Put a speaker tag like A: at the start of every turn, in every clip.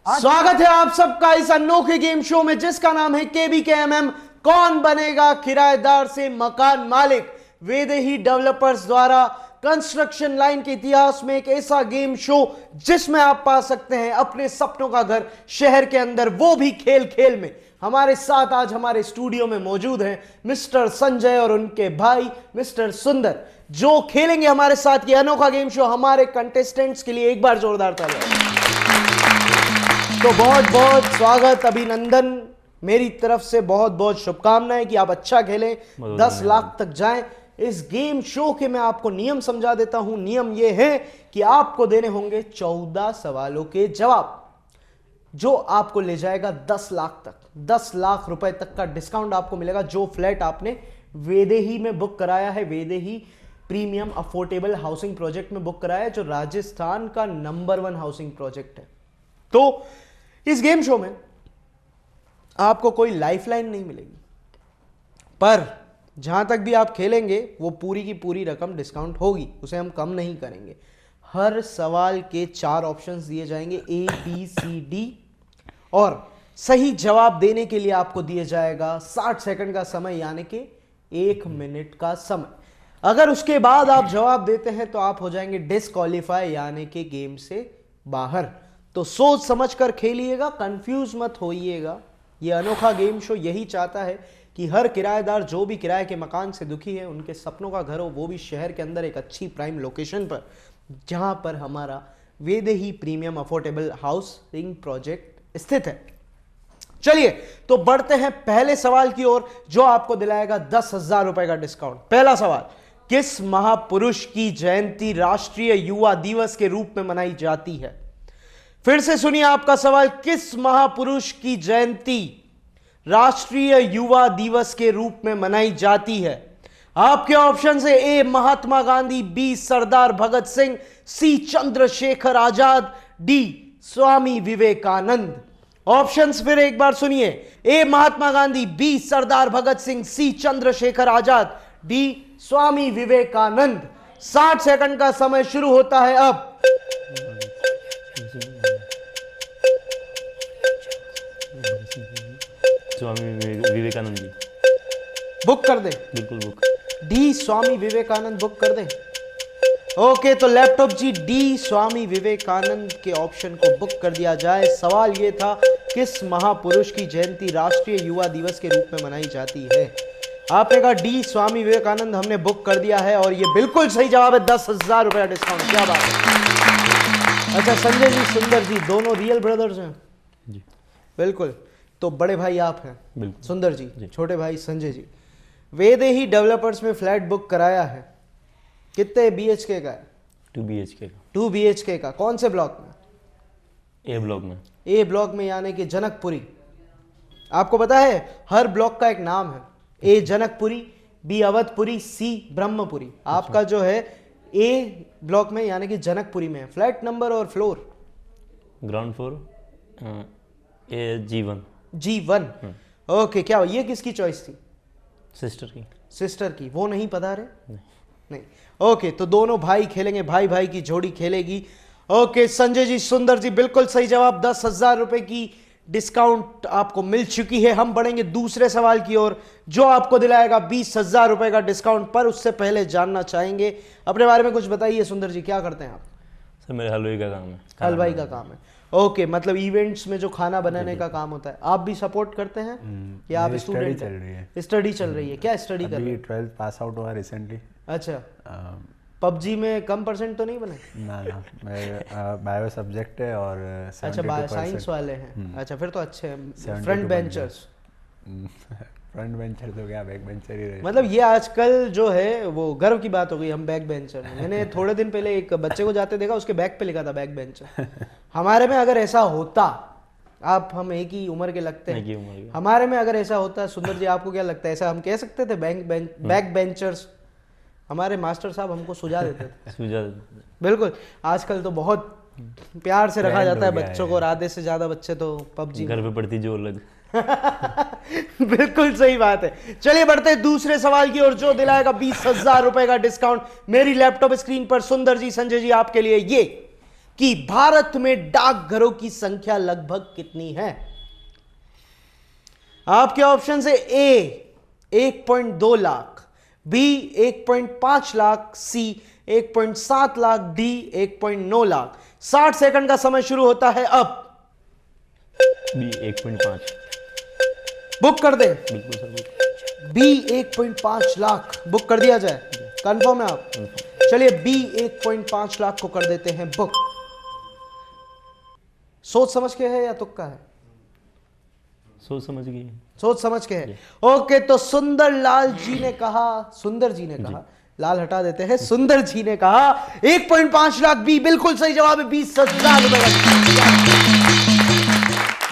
A: स्वागत है आप सबका इस अनोखे गेम शो में जिसका नाम है KBKMM कौन बनेगा किराएदार से मकान मालिक। वेदेही डेवलपर्स द्वारा कंस्ट्रक्शन लाइन के इतिहास में एक ऐसा गेम शो जिसमें आप पा सकते हैं अपने सपनों का घर शहर के अंदर, वो भी खेल खेल में। हमारे साथ आज हमारे स्टूडियो में मौजूद हैं मिस्टर संजय और उनके भाई मिस्टर सुंदर, जो खेलेंगे हमारे साथ ये अनोखा गेम शो। हमारे कंटेस्टेंट्स के लिए एक बार जोरदार तालियां। तो बहुत बहुत स्वागत, अभिनंदन, मेरी तरफ से बहुत बहुत शुभकामनाएं कि आप अच्छा खेलें, 10 लाख तक जाएं। इस गेम शो के मैं आपको नियम समझा देता हूं। नियम यह है कि आपको देने होंगे 14 सवालों के जवाब, जो आपको ले जाएगा 10 लाख तक। 10 लाख रुपए तक का डिस्काउंट आपको मिलेगा जो फ्लैट आपने वेदेही में बुक कराया है, Vaidehi premium affordable housing project में बुक कराया है, जो राजस्थान का नंबर 1 हाउसिंग प्रोजेक्ट है। तो इस गेम शो में आपको कोई लाइफलाइन नहीं मिलेगी, पर जहां तक भी आप खेलेंगे वो पूरी की पूरी रकम डिस्काउंट होगी, उसे हम कम नहीं करेंगे। हर सवाल के 4 ऑप्शंस दिए जाएंगे, A, B, C, D, और सही जवाब देने के लिए आपको दिया जाएगा 60 सेकंड का समय, यानी कि 1 मिनट का समय। अगर उसके बाद आप जवाब देते हैं तो आप हो जाएंगे डिस्क्वालीफाई, यानी कि गेम से बाहर। तो सोच समझकर खेलिएगा, कंफ्यूज मत होइएगा। ये अनोखा गेम शो यही चाहता है कि हर किराएदार जो भी किराए के मकान से दुखी है, उनके सपनों का घर हो, वो भी शहर के अंदर एक अच्छी प्राइम लोकेशन पर, जहां पर हमारा Vaidehi premium affordable housing project स्थित है। चलिए तो बढ़ते हैं पहले सवाल की ओर, जो आपको दिलाएगा 10,000 रुपए का डिस्काउंट। पहला सवाल, किस महापुरुष की जयंती राष्ट्रीय युवा दिवस के रूप में मनाई जाती है? फिर से सुनिए आपका सवाल, किस महापुरुष की जयंती राष्ट्रीय युवा दिवस के रूप में मनाई जाती है? आपके ऑप्शन है A Mahatma Gandhi, B Sardar Bhagat Singh, C Chandrashekhar Azad, D Swami Vivekananda. Options फिर एक बार सुनिए, A Mahatma Gandhi, B Sardar Bhagat Singh, C Chandrashekhar Azad, D Swami Vivekananda. 60 second का समय शुरू होता है अब।
B: स्वामी विवेकानंद जी।
A: बुक कर दे?
B: बिल्कुल book.
A: D Swami Vivekananda book कर दे। ओके, तो laptop G D Swami Vivekananda के ऑप्शन को बुक कर दिया जाए। सवाल यह था, किस महापुरुष की जयंती राष्ट्रीय युवा दिवस के रूप में मनाई जाती है? आपने कहा डी स्वामी विवेकानंद, हमने बुक कर दिया है और ये बिल्कुल सही जवाब है। 10,000 रुपए का डिस्काउंट, क्या बात है। अच्छा, संजय जी, सुंदर जी, दोनों रियल ब्रदर्स हैं
B: जी?
A: बिल्कुल। तो बड़े भाई आप हैं
B: बिल्कुल
A: सुंदर जी, छोटे भाई संजय जी। वेदेही डेवलपर्स में फ्लैट बुक कराया है, कितने BHK का है?
B: 2 BHK का।
A: 2 BHK का। कौन से ब्लॉक में?
B: A ब्लॉक में।
A: A ब्लॉक में, यानी कि जनकपुरी। आपको पता है हर ब्लॉक का एक नाम है, A Janakpuri, B Awadhpuri, C Brahmpuri. आपका जो है A ब्लॉक में यानी कि जनकपुरी में है। फ्लैट नंबर और floor?
B: Ground floor, G1।
A: G1। Okay, क्या ये किसकी चॉइस थी?
B: सिस्टर की।
A: सिस्टर की। वो नहीं पता रहे? नहीं। ओके, तो दोनों भाई खेलेंगे, भाई भाई की जोड़ी खेलेगी। ओके, संजय जी, सुंदर जी, बिल्कुल सही जवाब। 10,000 रुपए की डिस्काउंट आपको मिल चुकी है। हम बढ़ेंगे दूसरे सवाल की ओर, जो आपको दिलाएगा 20,000 रुपए का डिस्काउंट। पर उससे पहले जानना चाहेंगे अपने बारे में कुछ बताइए। सुंदर जी, क्या करते हैं आप?
B: सर मेरे हलवाई का काम है।
A: हलवाई का काम है। ओके, मतलब इवेंट्स में जो खाना बनाने का काम होता है, आप भी सपोर्ट करते हैं या आप स्टूडेंट?
C: चल रही है।
A: स्टडी चल रही है। क्या स्टडी कर रहे हैं?
C: 12th पास आउट हुआ रिसेंटली।
A: अच्छा, PUBG में कम परसेंट तो नहीं बने?
C: ना मैं बायो सब्जेक्ट है और
A: अच्छा, बायो साइंस वाले हैं। अच्छा, फिर तो अच्छे हैं। Front benchers?
C: फ्रंट बेंचर तो क्या, बैक बेंचर ही रहे।
A: मतलब ये आजकल जो है वो गर्व की बात हो गई, हम बैक बेंचर हैं। मैंने थोड़े दिन पहले एक बच्चे को जाते देखा, उसके बैक पे लिखा था बैक बेंचर। हमारे में अगर ऐसा होता, हम एक ही उम्र के लगते हैं, हमारे में अगर ऐसा होता, सुंदर जी आपको क्या लगता है, ऐसा हम कह सकते थे बैक बेंचर्स? हमारे मास्टर साहब हमको सुझा देते थे। बिल्कुल। आजकल तो बहुत प्यार से रखा जाता है बच्चों को, और आधे से ज्यादा बच्चे तो PUBG
B: घर पे पड़ती जो अलग।
A: बिल्कुल सही बात है। चलिए बढ़ते हैं दूसरे सवाल की ओर, जो दिलाएगा 20,000 रुपए का डिस्काउंट। मेरी लैपटॉप स्क्रीन पर सुंदर जी, संजय जी, आपके लिए ये कि भारत में डाकघरों की संख्या लगभग कितनी है? आपके ऑप्शन है ए 1.2 लाख, बी 1.5 लाख, सी 1.7 लाख, डी 1.9 लाख। 60 सेकंड का समय शुरू होता है अब।
B: बी 1.5।
A: बुक कर दे।
B: बिल्कुल सर, बिल्कुल।
A: बी 1.5 लाख बुक कर दिया जाए। कंफर्म है आप? चलिए बी 1.5 लाख को कर देते हैं बुक। सोच समझ के है या तुक्का है?
B: सोच समझ गई।
A: सोच समझ के है। ओके, तो सुंदर जी ने कहा, लाल हटा देते हैं, सुंदर जी ने कहा 1.5 लाख। बी बिल्कुल सही जवाब है। 20,000 रुपए।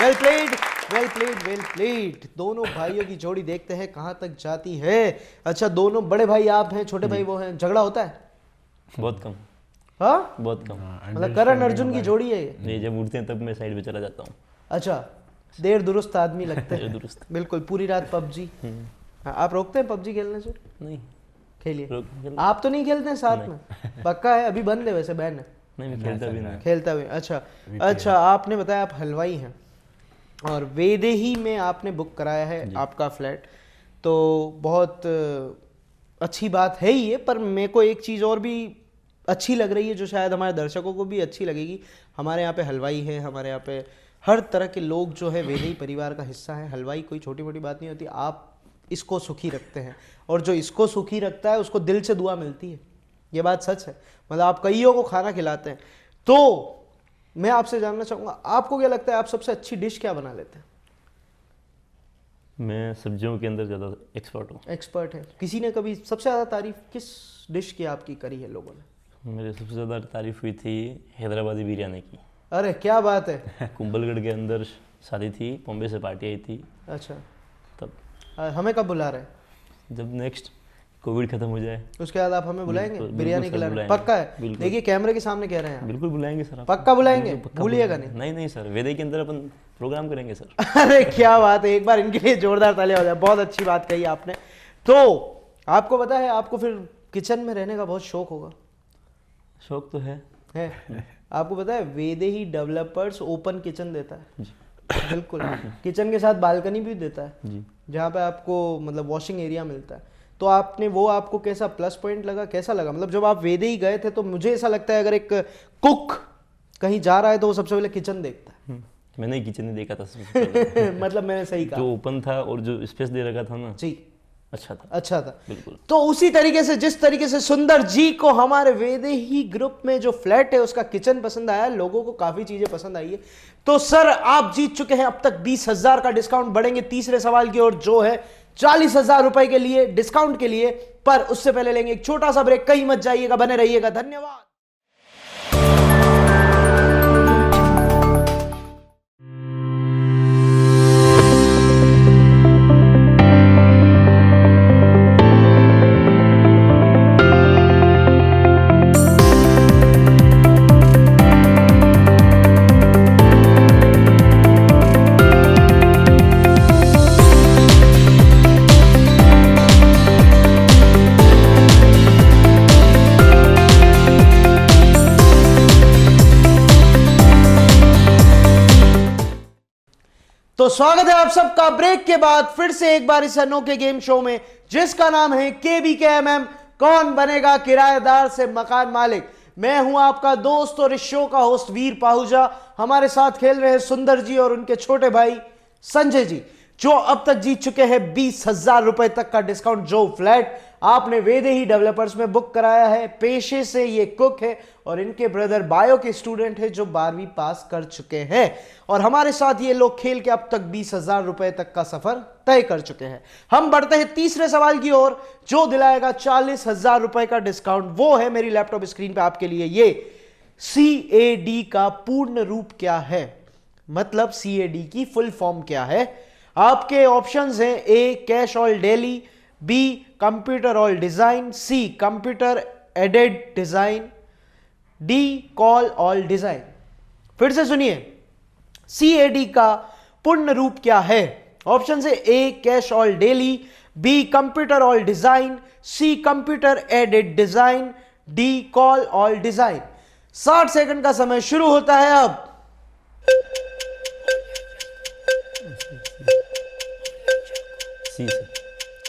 A: Well played, well played, well played. दोनों भाइयों की जोड़ी देखते हैं कहां तक जाती है। अच्छा, दोनों बड़े भाई आप हैं, छोटे भाई वो हैं, झगड़ा होता है?
B: बहुत कम।
A: हाँ,
B: बहुत कम।
A: मतलब करण अर्जुन की जोड़ी है ये?
B: नहीं, जब उठते हैं तब मैं साइड पे चला जाता हूँ।
A: अच्छा, देर दुरुस्त आदमी लगते हैं।
B: दुरुस्त।
A: बिल्कुल, पूरी रात पबजी। आप रोकते हैं पबजी खेलने से?
B: नहीं।
A: खेलिए। आप तो नहीं खेलते हैं साथ में? पक्का है? अभी बंद है वैसे, बैन है?
B: नहीं, मैं खेलता भी नहीं।
A: खेलता भी। अच्छा, आपने बताया आप हलवाई हैं और वेदेही में आपने बुक कराया है आपका फ्लैट, तो बहुत अच्छी बात है ही ये। पर मेरे को एक चीज़ और भी अच्छी लग रही है जो शायद हमारे दर्शकों को भी अच्छी लगेगी। हमारे यहाँ पे हलवाई है, हमारे यहाँ पे हर तरह के लोग जो है वेदेही परिवार का हिस्सा है। हलवाई कोई छोटी मोटी बात नहीं होती। आप इसको सुखी रखते हैं और जो इसको सुखी रखता है उसको दिल से दुआ मिलती है। ये बात सच है। मतलब आप कईयों को खाना खिलाते हैं। तो मैं आपसे जानना चाहूँगा, आपको क्या लगता है आप सबसे अच्छी डिश क्या बना लेते हैं?
B: मैं सब्जियों के अंदर ज़्यादा एक्सपर्ट हूँ।
A: एक्सपर्ट है। किसी ने कभी सबसे ज़्यादा तारीफ किस डिश की आपकी करी है लोगों ने?
B: मेरे सबसे ज़्यादा तारीफ हुई थी हैदराबादी बिरयानी की।
A: अरे क्या बात है।
B: कुंभलगढ़ के अंदर शादी थी, बॉम्बे से पार्टी आई थी।
A: अच्छा,
B: तब
A: हमें कब बुला रहे हैं?
B: जब नेक्स्ट कोविड खत्म हो जाए
A: उसके बाद आप हमें बुलाएंगे
B: बिल्कुल,
A: बिरयानी
B: बिल्कुल सर,
A: खिलाने?
B: बुलाएंगे।
A: पक्का है?
B: बिल्कुल।
A: देखिए कैमरे के सामने कह रहे हैं आप।
B: बिल्कुल बुलाएंगे सर।
A: पक्का बुलाएंगे?
B: बिल्कुल, पक्का
A: भूलिएगा
B: बुलाएंगे।
A: नहीं।
B: नहीं सर, वेदे के अंदर अपन प्रोग्राम करेंगे सर।
A: अरे क्या बात है, एक बार इनके लिए जोरदार तालियां हो जाए। बहुत अच्छी बात कही आपने। तो आपको पता है आपको फिर किचन में रहने का बहुत शौक होगा?
B: शौक तो है।
A: आपको पता है वेदेही डेवलपर्स ओपन किचन देता है?
B: जी।
A: बिल्कुल। किचन के साथ बालकनी भी देता है
B: जी।
A: जहाँ पे आपको मतलब वॉशिंग एरिया मिलता है। तो आपको कैसा प्लस पॉइंट लगा, कैसा लगा? मतलब जब आप वेदेही गए थे तो मुझे ऐसा लगता है अगर एक कुक कहीं जा रहा है तो वो सबसे पहले किचन देखता है।
B: मैंने किचन नहीं देखा था सबसे पहले।
A: मतलब मैंने सही कहा।
B: जो ओपन था और जो स्पेस दे रखा था ना,
A: जी,
B: अच्छा था।
A: बिल्कुल। तो उसी तरीके से जिस तरीके से सुंदर जी को हमारे वेदेही ग्रुप में जो फ्लैट है उसका किचन पसंद आया, लोगों को काफी चीजें पसंद आई है। तो सर आप जीत चुके हैं अब तक 20,000 का डिस्काउंट। बढ़ेंगे तीसरे सवाल की ओर जो है 40,000 रुपए के लिए डिस्काउंट के लिए। पर उससे पहले लेंगे एक छोटा सा ब्रेक। कहीं मत जाइएगा, बने रहिएगा। धन्यवाद। तो स्वागत है आप सबका ब्रेक के बाद फिर से एक बार इस अनोखे गेम शो में जिसका नाम है KBKMM कौन बनेगा किराएदार से मकान मालिक। मैं हूं आपका दोस्त और इस शो का होस्ट वीर पाहुजा। हमारे साथ खेल रहे हैं सुंदर जी और उनके छोटे भाई संजय जी, जो अब तक जीत चुके हैं 20,000 रुपए तक का डिस्काउंट। जो फ्लैट आपने वेदेही डेवलपर्स में बुक कराया है, पेशे से ये कुक है और इनके ब्रदर बायो के स्टूडेंट है जो 12वीं पास कर चुके हैं। और हमारे साथ ये लोग खेल के अब तक 20,000 रुपए तक का सफर तय कर चुके हैं। हम बढ़ते हैं तीसरे सवाल की ओर जो दिलाएगा 40,000 रुपए का डिस्काउंट। वो है मेरी लैपटॉप स्क्रीन पे आपके लिए ये CAD का पूर्ण रूप क्या है, मतलब CAD की फुल फॉर्म क्या है। आपके ऑप्शंस हैं A cash all daily, B computer all design, C computer aided design, D call all design. फिर से सुनिए, CAD का पूर्ण रूप क्या है। ऑप्शन से A cash all daily, B computer all design, C computer aided design, D call all design. 60 second का समय शुरू होता है अब।
B: सी से।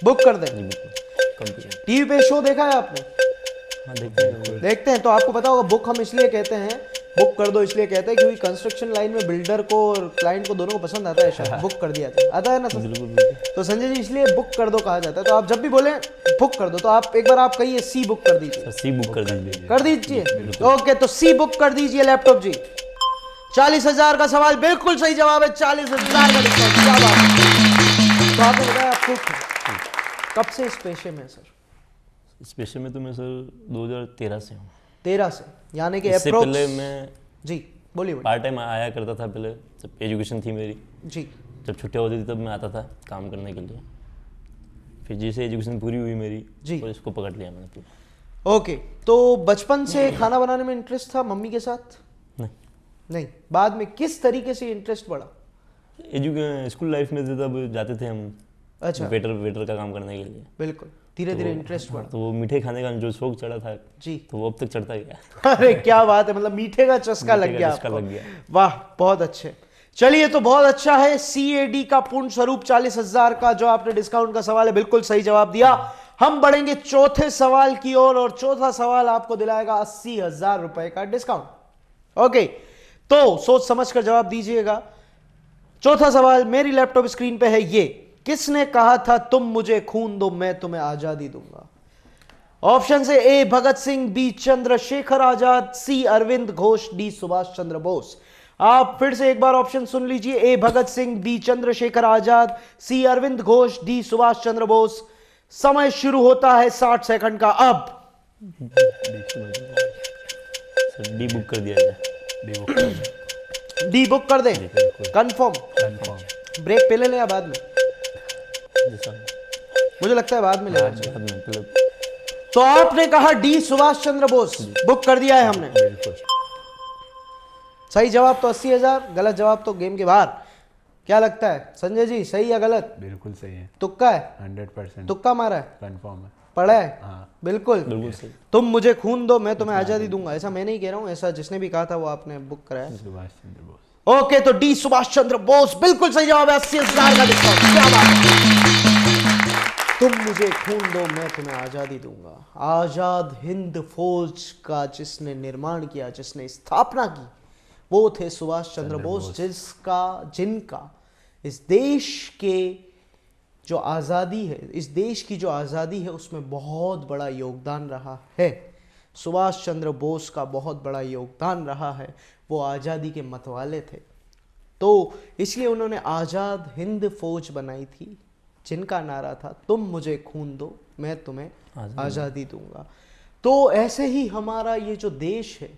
A: बुक कर दें।
B: जी बिल्कुल, कंप्यूटर।
A: टीवी पे शो देखा है आपने?
B: हाँ देखते हैं।
A: देखते हैं तो आपको पता होगा बुक हम इसलिए कहते हैं, बुक कर दो इसलिए कहते हैं क्योंकि कंस्ट्रक्शन लाइन में बिल्डर को और क्लाइंट को दोनों को पसंद आता है शायद बुक कर दिया जाता है, आता है ना सर?
B: बिल्कुल बिल्कुल।
A: तो संजय जी इसलिए बुक कर दो कहा जाता है। तो आप जब भी बोले बुक कर दो तो आप एक बार आप कहिए सी बुक कर दीजिए।
B: सर सी बुक कर दीजिए।
A: कर दीजिए, ओके तो सी बुक कर दीजिए लैपटॉप जी। 40,000 का सवाल बिल्कुल सही जवाब है, 40,000 का डिस्काउंट। क्या बात है। तो आपने बताया आप कुक कब से इस पेशे में सर?
B: इस पेशे में तो मैं सर 2013 से हूँ।
A: 13 से, यानी कि
B: इससे
A: अप्रोक्स।
B: पहले मैं
A: जी बोलिए बोलिए।
B: पार्ट टाइम आया करता था पहले, जब एजुकेशन थी मेरी,
A: जी
B: जब छुट्टियाँ होती थी तब मैं आता था काम करने के लिए। फिर जैसे एजुकेशन पूरी हुई मेरी
A: जी।
B: और इसको पकड़ लिया मैंने पूरा।
A: ओके, तो बचपन से खाना बनाने में इंटरेस्ट था मम्मी के साथ?
B: नहीं,
A: नहीं, बाद में किस तरीके से इंटरेस्ट बढ़ा?
B: स्कूल लाइफ में थे तब जाते थे हम
A: अच्छा,
B: वेटर का काम करने के लिए।
A: बिल्कुल, धीरे धीरे इंटरेस्ट बढ़ा।
B: तो वो मीठे खाने का जो शौक चढ़ा था
A: जी।
B: तो वो अब तक चढ़ता गया।
A: अरे क्या बात है, मतलब मीठे का चस्का लग
B: मीठे
A: गया
B: का चस्का
A: आपको।
B: लग गया।
A: वाह बहुत अच्छे। चलिए तो बहुत अच्छा है। CAD का पूर्ण स्वरूप 40,000 का जो आपने डिस्काउंट का सवाल है बिल्कुल सही जवाब दिया। हम बढ़ेंगे चौथे सवाल की ओर और चौथा सवाल आपको दिलाएगा 80,000 रुपए का डिस्काउंट। ओके, तो सोच समझ कर जवाब दीजिएगा। चौथा सवाल मेरी लैपटॉप स्क्रीन पे है ये, किसने कहा था तुम मुझे खून दो मैं तुम्हें आजादी दूंगा? ऑप्शन से ए भगत सिंह, बी चंद्रशेखर आजाद, सी अरविंद घोष, डी सुभाष चंद्र बोस। आप फिर से एक बार ऑप्शन सुन लीजिए, ए भगत सिंह, बी चंद्रशेखर आजाद, सी अरविंद घोष, डी सुभाष चंद्र बोस। समय शुरू होता है 60 सेकंड का अब।
B: सर डी बुक कर दिया जाए।
C: डी बुक कर
A: डी बुक कर दें, कंफर्म?
C: कंफर्म।
A: ब्रेक पहले ले या बाद में?
B: जैसा
A: मुझे लगता है बाद में लेना चाहिए।
B: बाद में मतलब
A: तो आपने कहा डी सुभाष चंद्र बोस, बुक कर दिया है हमने।
C: बिल्कुल
A: सही जवाब तो 80,000, गलत जवाब तो गेम के बाहर। क्या लगता है संजय जी, सही या गलत?
C: बिल्कुल सही है,
A: तुक्का है?
C: 100%
A: तुक्का मारा है?
C: कंफर्म है।
A: पढ़ा है?
C: हाँ
A: बिल्कुल।
B: बिल्कुल सही।
A: तुम मुझे खून दो मैं तुम्हें आजादी दूंगा, ऐसा मैं नहीं कह रहा हूं, ऐसा जिसने भी कहा था वो आपने बुक कराया।
C: सुभाष चंद्र बोस।
A: ओके, तो डी सुभाष चंद्र बोस बिल्कुल सही जवाब है, 80,000 का डिस्काउंट। क्या बात है। तुम मुझे खून दो मैं तुम्हें आजादी दूंगा। आजाद हिंद फौज का जिसने निर्माण किया, जिसने स्थापना की, वो थे सुभाष चंद्र बोस, जिनका इस देश के जो आज़ादी है, इस देश की जो आज़ादी है उसमें बहुत बड़ा योगदान रहा है। सुभाष चंद्र बोस का बहुत बड़ा योगदान रहा है। वो आज़ादी के मतवाले थे, तो इसलिए उन्होंने आज़ाद हिंद फौज बनाई थी, जिनका नारा था तुम मुझे खून दो मैं तुम्हें आज़ादी दूंगा। तो ऐसे ही हमारा ये जो देश है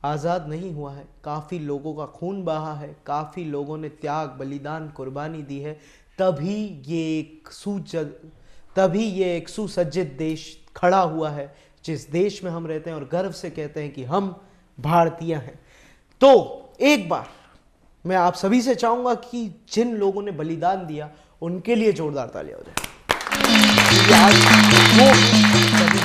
A: आज़ाद नहीं हुआ है, काफ़ी लोगों का खून बहा है, काफ़ी लोगों ने त्याग बलिदान कुर्बानी दी है, तभी ये एक सुसज्जित देश खड़ा हुआ है, जिस देश में हम रहते हैं और गर्व से कहते हैं कि हम भारतीय हैं। तो एक बार मैं आप सभी से चाहूंगा कि जिन लोगों ने बलिदान दिया उनके लिए जोरदार तालियां हो जाए। आज वो सभी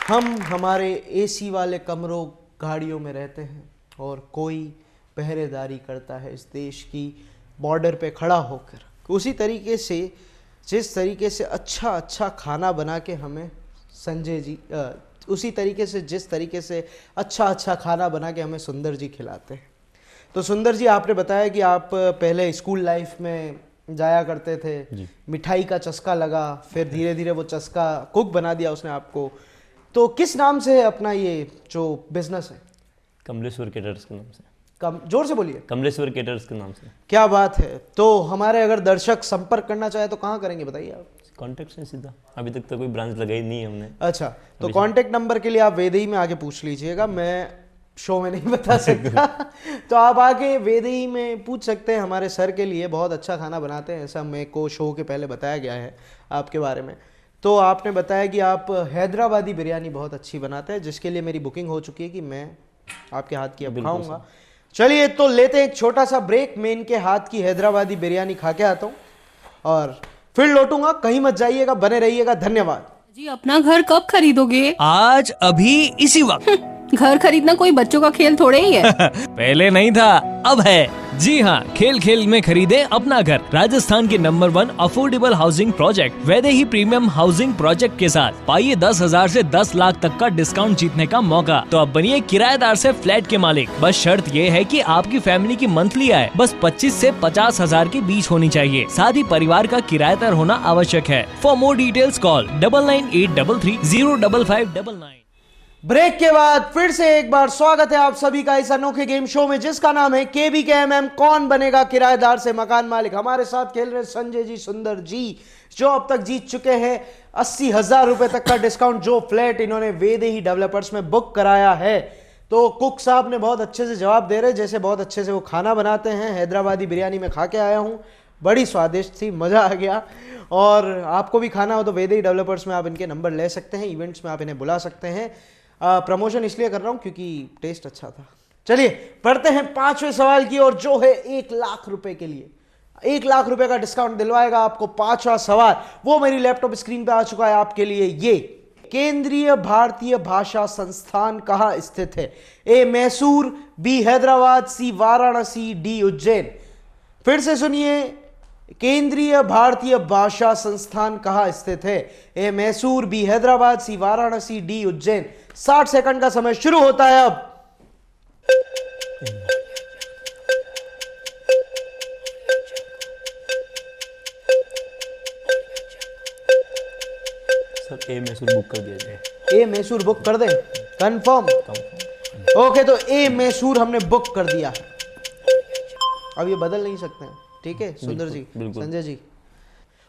A: हम हमारे एसी वाले कमरों गाड़ियों में रहते हैं और कोई पहरेदारी करता है इस देश की बॉर्डर पे खड़ा होकर। उसी तरीके से जिस तरीके से अच्छा खाना बना के हमें संजय जी उसी तरीके से जिस तरीके से अच्छा खाना बना के हमें सुंदर जी खिलाते हैं। तो सुंदर जी आपने बताया कि आप पहले स्कूल लाइफ में जाया करते थे, मिठाई का चस्का लगा, फिर धीरे धीरे वो चस्का कुक बना दिया उसने आपको। तो किस नाम से है अपना ये जो बिजनेस है?
B: कमलेश्वर केटर्स के नाम से।
A: जोर से बोलिए।
B: कमलेश्वर केटर्स के नाम से।
A: क्या बात है। तो हमारे अगर दर्शक संपर्क करना चाहे तो कहाँ करेंगे बताइए आप?
B: कांटेक्ट से सीधा, अभी तक तो कोई ब्रांच लगाई नहीं है हमने।
A: अच्छा, तो कांटेक्ट नंबर के लिए आप वेदई में आके पूछ लीजिएगा, मैं शो में नहीं बता सकता। तो आप आके वेदई में पूछ सकते हैं, हमारे सर के लिए बहुत अच्छा खाना बनाते हैं, ऐसा मेरे को शो के पहले बताया गया है आपके बारे में। तो आपने बताया कि आप हैदराबादी बिरयानी बहुत अच्छी बनाते हैं, जिसके लिए मेरी बुकिंग हो चुकी है कि मैं आपके हाथ की अब खाऊंगा। चलिए तो लेते हैं एक छोटा सा ब्रेक, मैं इनके हाथ की हैदराबादी बिरयानी खा के आता हूँ और फिर लौटूंगा। कहीं मत जाइएगा, बने रहिएगा। धन्यवाद।
D: जी अपना घर कब खरीदोगे?
E: आज, अभी, इसी वक्त।
D: घर खरीदना कोई बच्चों का खेल थोड़े ही है।
E: पहले नहीं था, अब है। जी हाँ, खेल खेल में खरीदे अपना घर। राजस्थान के number 1 affordable housing project Vaidehi premium housing project के साथ पाइए 10,000 से 10 लाख तक का डिस्काउंट जीतने का मौका। तो अब बनिए किराएदार से फ्लैट के मालिक। बस शर्त ये है कि आपकी फैमिली की मंथली आय बस 25 से 50,000 के बीच होनी चाहिए। साथ ही परिवार का किराएदार होना आवश्यक है। For more details call 9983330559।
A: Break के बाद फिर से एक बार स्वागत है आप सभी का इस अनोखे गेम शो में जिसका नाम है KBKMM कौन बनेगा किराएदार से मकान मालिक। हमारे साथ खेल रहे संजय जी, सुंदर जी, जो अब तक जीत चुके हैं 80,000 रुपए तक का डिस्काउंट जो फ्लैट इन्होंने वेदेही डेवलपर्स में बुक कराया है। तो कुक साहब ने बहुत अच्छे से जवाब दे रहे, जैसे बहुत अच्छे से वो खाना बनाते हैं। हैदराबादी बिरयानी में खा के आया हूं, बड़ी स्वादिष्ट थी, मजा आ गया। और आपको भी खाना हो तो वेदेही डेवलपर्स में आप इनके नंबर ले सकते हैं, इवेंट्स में आप इन्हें बुला सकते हैं। प्रमोशन इसलिए कर रहा हूं क्योंकि टेस्ट अच्छा था। चलिए बढ़ते हैं 5वें सवाल की और जो है 1 लाख रुपए के लिए। 1 लाख रुपए का डिस्काउंट दिलवाएगा आपको 5वां सवाल, वो मेरी लैपटॉप स्क्रीन पे आ चुका है आपके लिए। ये केंद्रीय भारतीय भाषा संस्थान कहां स्थित है? ए मैसूर, बी हैदराबाद, सी वाराणसी, डी उज्जैन। फिर से सुनिए, केंद्रीय भारतीय भाषा संस्थान कहां स्थित है? ए मैसूर, बी हैदराबाद, सी वाराणसी, डी उज्जैन। 60 सेकंड का समय शुरू होता है अब।
B: सर ए मैसूर बुक कर दिया जाए।
A: ए मैसूर बुक कर दें? कंफर्म? ओके, तो ए मैसूर हमने बुक कर दिया। अब ये बदल नहीं सकते हैं, ठीक है सुंदर जी, संजय जी।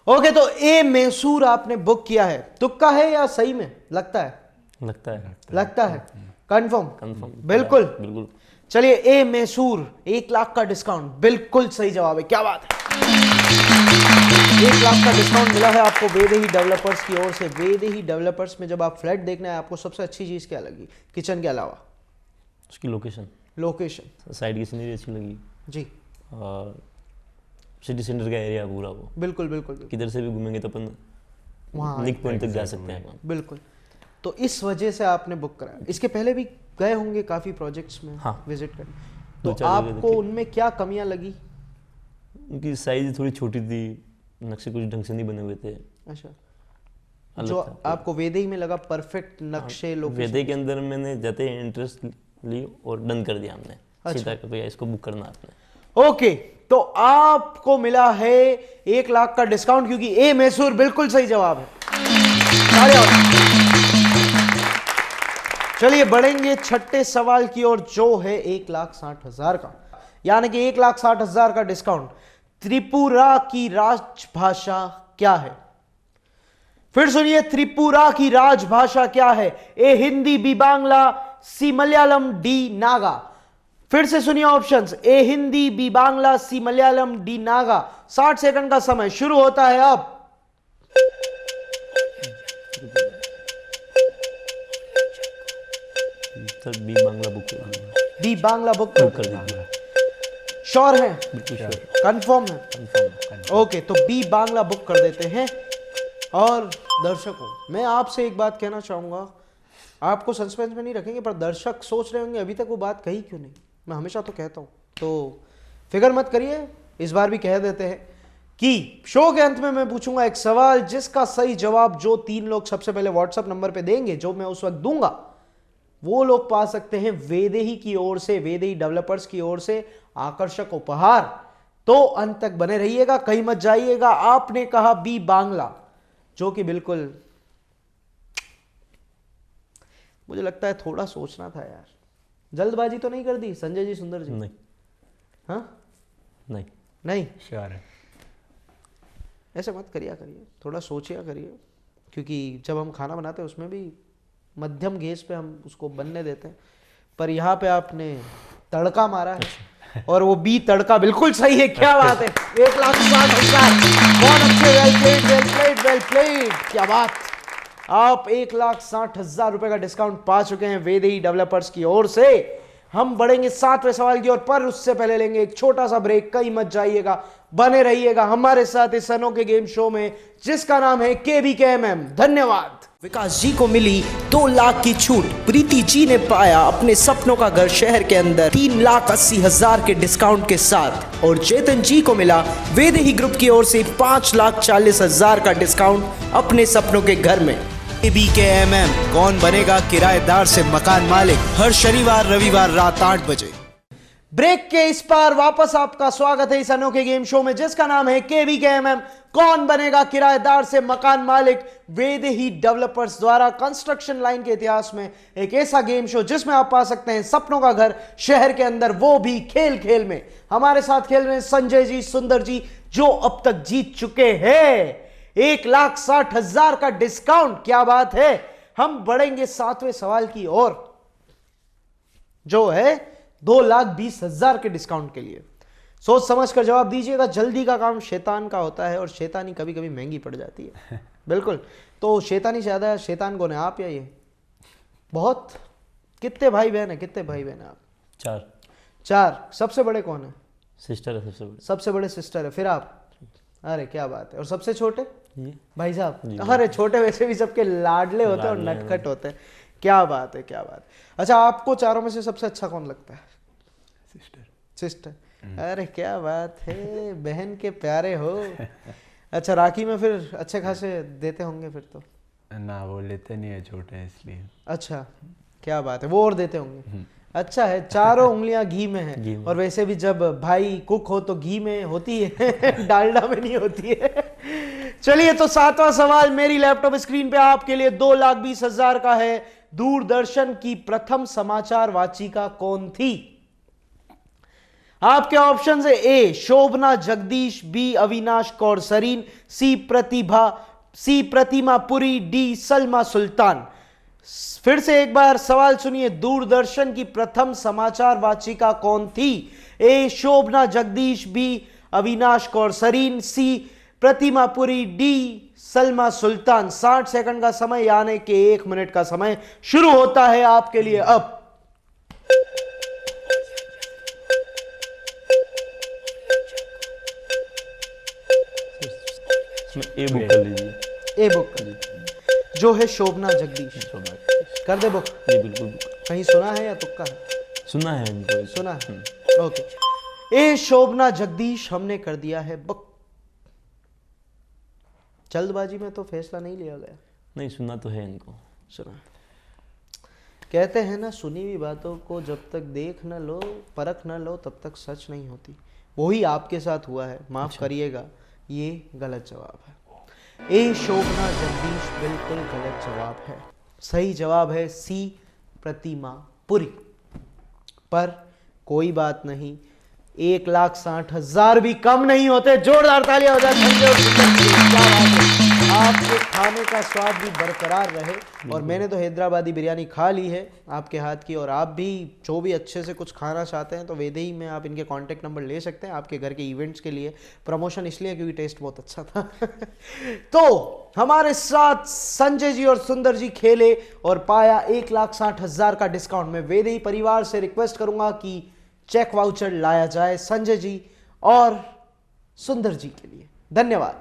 A: ओके, तो ए मैसूर आपने बुक किया है। तुक्का है या सही में लगता है? लगता है। कंफर्म? बिल्कुल। चलिए, ए मैसूर 1 लाख का डिस्काउंट बिल्कुल सही जवाब है। क्या बात है, 1 लाख का डिस्काउंट मिला है आपको वेदेही डेवलपर्स की ओर से। वेदेही डेवलपर्स में जब आप फ्लैट देखना है, आपको सबसे अच्छी चीज क्या लगी किचन के अलावा?
B: उसकी लोकेशन, साइड की सीनरी अच्छी लगी
A: जी,
B: और सिटी सेंटर का एरिया पूरा वो
A: बिल्कुल।
B: किधर से भी घूमेंगे तो अपन
A: वहाँ
B: निक पॉइंट तक जा सकते हैं।
A: बिल्कुल। तो इस वजह से आपने बुक कराया। इसके पहले भी गए होंगे काफी प्रोजेक्ट्स में,
B: हाँ,
A: विजिट करने। तो आपको उनमें क्या कमियां लगी?
B: उनकी साइज थोड़ी छोटी थी, नक्शे कुछ ढंग से नहीं बने हुए थे।
A: अच्छा, जो आपको वेदेही में लगा परफेक्ट नक्शे, लोग
B: वेदेही के अंदर मैंने जाते ही इंटरेस्ट ली और डन कर दिया हमने। सीधा कर भैया इसको बुक करना आपने।
A: ओके, तो आपको मिला है 1 लाख का डिस्काउंट क्योंकि ए मैसूर बिल्कुल सही जवाब है। चलिए बढ़ेंगे 6ठे सवाल की ओर जो है 1,60,000 का, यानी कि 1,60,000 का डिस्काउंट। त्रिपुरा की राजभाषा क्या है? फिर सुनिए, त्रिपुरा की राजभाषा क्या है? ए हिंदी, बी बांग्ला, सी मलयालम, डी नागा। फिर से सुनिए ऑप्शंस, ए हिंदी, बी बांग्ला, सी मलयालम, डी नागा। 60 सेकंड का समय शुरू होता है अब।
B: सर बी बांग्ला बुक
A: कर दीजिए। श्योर है? कंफर्म है? ओके, तो बी बांग्ला बुक कर देते हैं। और दर्शकों, मैं आपसे एक बात कहना चाहूंगा, आपको सस्पेंस में नहीं रखेंगे, पर दर्शक सोच रहे होंगे अभी तक वो बात कही क्यों नहीं। मैं हमेशा तो कहता हूं, तो फिक्र मत करिए, इस बार भी कह देते हैं कि शो के अंत में मैं पूछूंगा एक सवाल, जिसका सही जवाब जो 3 लोग सबसे पहले व्हाट्सएप नंबर पे देंगे, जो मैं उस वक्त दूंगा, वो लोग पा सकते हैं वेदेही की ओर से, वेदेही डेवलपर्स की ओर से आकर्षक उपहार। तो अंत तक बने रहिएगा, कहीं मत जाइएगा। आपने कहा बी बांग्ला, जो कि बिल्कुल मुझे लगता है थोड़ा सोचना था यार। जल्दबाजी तो नहीं कर दी संजय जी, सुंदर जी?
B: नहीं।
A: हाँ, नहीं
C: श्योर है।
A: ऐसे मत करिए, थोड़ा सोचिया करिए, क्योंकि जब हम खाना बनाते हैं उसमें भी मध्यम गैस पे हम उसको बनने देते हैं, पर यहाँ पे आपने तड़का मारा है और वो बी तड़का बिल्कुल सही है। क्या बात है, 1,60,000। बहुत अच्छे, वेल प्लेड। क्या बात, आप 1,60,000 रुपए का डिस्काउंट पा चुके हैं वेदेही डेवलपर्स की ओर से। हम बढ़ेंगे 7वें सवाल की ओर, पर उससे पहले लेंगे एक छोटा सा ब्रेक। कहीं मत जाइएगा, बने रहिएगा हमारे साथ इस अनोखे गेम शो में जिसका नाम है KBKMM। धन्यवाद। विकास जी को मिली 2 लाख की छूट। प्रीति जी ने पाया अपने सपनों का घर शहर के अंदर 3,80,000 के डिस्काउंट के साथ। और चेतन जी को मिला वेदेही ग्रुप की ओर से 5,40,000 का डिस्काउंट अपने सपनों के घर में। KBKMM कौन बनेगा किराएदार से मकान मालिक, हर शनिवार रविवार रात 8 बजे। ब्रेक के इस पार वापस आपका स्वागत है इस अनोखे गेम शो में जिसका नाम है KBKMM कौन बनेगा किराएदार से मकान मालिक। वेदेही डेवलपर्स द्वारा कंस्ट्रक्शन लाइन के इतिहास में एक ऐसा गेम शो जिसमें आप पा सकते हैं सपनों का घर शहर के अंदर, वो भी खेल खेल में। हमारे साथ खेल रहे हैं संजय जी, सुंदर जी, जो अब तक जीत चुके हैं 1,60,000 का डिस्काउंट। क्या बात है। हम बढ़ेंगे 7वें सवाल की ओर जो है 2,20,000 के डिस्काउंट के लिए। सोच समझ कर जवाब दीजिएगा। जल्दी का काम शैतान का होता है और शैतानी कभी कभी महंगी पड़ जाती है। बिल्कुल। तो शैतानी ज्यादा शैतान कौन है, आप या ये? बहुत। कितने भाई बहन है, कितने भाई बहन है आप? 4। सबसे बड़े कौन है?
B: सिस्टर है सबसे बड़ी।
A: सबसे बड़े सिस्टर है, फिर आप? अरे क्या बात है। और सबसे छोटे
B: ये
A: भाई साहब? अरे छोटे वैसे भी सबके लाडले होते हैं और नटखट होते हैं। क्या बात है, क्या बात। अच्छा, आपको चारों में से सबसे अच्छा कौन लगता है? सिस्टर। अरे क्या बात है, बहन के प्यारे हो। अच्छा, राखी में फिर अच्छे खासे देते होंगे फिर तो?
C: ना, वो लेते नहीं है, छोटे हैं इसलिए।
A: अच्छा, क्या बात है, वो और देते होंगे। अच्छा है, चारों उंगलियां घी में है। और वैसे भी जब भाई कुक हो तो घी में होती है डालडा में नहीं होती है। चलिए, तो 7वां सवाल मेरी लैपटॉप स्क्रीन पे आपके लिए 2,20,000 का है। दूरदर्शन की प्रथम समाचार वाचिका कौन थी? आपके ऑप्शन है ए शोभना जगदीश, बी अविनाश कौर सरीन, सी प्रतिमा पुरी, डी सलमा सुल्तान। फिर से एक बार सवाल सुनिए। दूरदर्शन की प्रथम समाचार वाचिका कौन थी? ए शोभना जगदीश, बी अविनाश कौर सरीन, सी प्रतिमा पुरी, डी सलमा सुल्तान। 60 सेकंड का समय यानी कि 1 मिनट का समय शुरू होता है आपके लिए अब।
B: ए बुक कर लीजिए।
A: ए बुक जो है शोभना जगदीश। कर दे बुक।
B: जी बिल्कुल।
A: कहीं सुना है या तुक्का है?
B: सुना है इनको।
A: सुना है। ओके, ए शोभना जगदीश हमने कर दिया है बुक। जल्दबाजी में तो फैसला नहीं लिया गया।
B: नहीं, सुना तो है इनको।
A: सुना। कहते हैं ना, सुनी हुई बातों को जब तक देख न लो, परख न लो, तब तक सच नहीं होती। वही आपके साथ हुआ है, माफ करिएगा, ये गलत जवाब है। ए शोभना जगदीश बिल्कुल गलत जवाब है। सही जवाब है सी प्रतिमा पुरी। पर कोई बात नहीं, 1,60,000 भी कम नहीं होते। जोरदार तालियां हो जाए। आपके खाने का स्वाद भी बरकरार रहे। और मैंने तो हैदराबादी बिरयानी खा ली है आपके हाथ की, और आप भी जो भी अच्छे से कुछ खाना चाहते हैं तो वेदेही में आप इनके कांटेक्ट नंबर ले सकते हैं आपके घर के इवेंट्स के लिए। प्रमोशन इसलिए क्योंकि टेस्ट बहुत अच्छा था। तो हमारे साथ संजय जी और सुंदर जी खेले और पाया 1,60,000 का डिस्काउंट। मैं वेदेही परिवार से रिक्वेस्ट करूंगा कि चेक वाउचर लाया जाए संजय जी और सुंदर जी के लिए। धन्यवाद।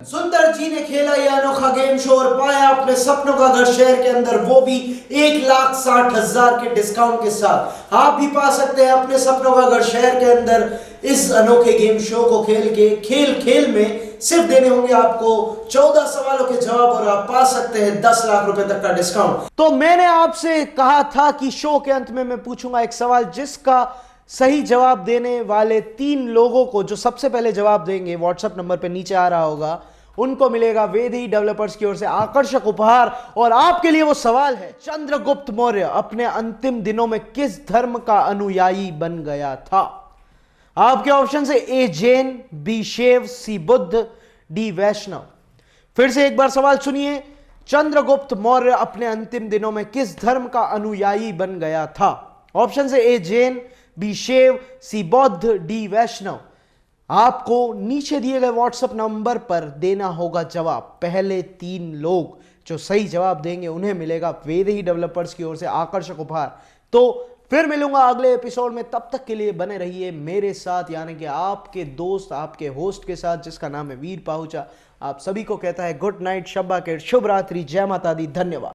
A: सुंदर जी ने खेला यह अनोखा गेम शो और पाया अपने सपनों का घर शहर के अंदर, वो भी 1,60,000 के डिस्काउंट के साथ। आप भी पा सकते हैं अपने सपनों का घर शहर के अंदर इस अनोखे गेम शो को खेल खेल में। सिर्फ देने होंगे आपको 14 सवालों के जवाब और आप पा सकते हैं 10 लाख रुपए तक का डिस्काउंट। तो मैंने आपसे कहा था कि शो के अंत में मैं पूछूंगा एक सवाल, जिसका सही जवाब देने वाले 3 लोगों को, जो सबसे पहले जवाब देंगे, व्हाट्सएप नंबर पे नीचे आ रहा होगा, उनको मिलेगा वेदेही डेवलपर्स की ओर से आकर्षक उपहार। और आपके लिए वो सवाल है, चंद्रगुप्त मौर्य अपने अंतिम दिनों में किस धर्म का अनुयायी बन गया था? आपके ऑप्शन है ए जैन, बी शैव, सी बुद्ध, डी वैष्णव। फिर से एक बार सवाल सुनिए। चंद्रगुप्त मौर्य अपने अंतिम दिनों में किस धर्म का अनुयायी बन गया था? ऑप्शन है ए जैन, बी शैव, सी बौद्ध, डी वैष्णव। आपको नीचे दिए गए व्हाट्सएप नंबर पर देना होगा जवाब। पहले 3 लोग जो सही जवाब देंगे उन्हें मिलेगा वेदेही डेवलपर्स की ओर से आकर्षक उपहार। तो फिर मिलूंगा अगले एपिसोड में, तब तक के लिए बने रहिए मेरे साथ, यानी कि आपके दोस्त, आपके होस्ट के साथ, जिसका नाम है वीर पाहुचा। आप सभी को कहता है गुड नाइट, शब्बा के शुभ रात्रि, जय माता दी, धन्यवाद।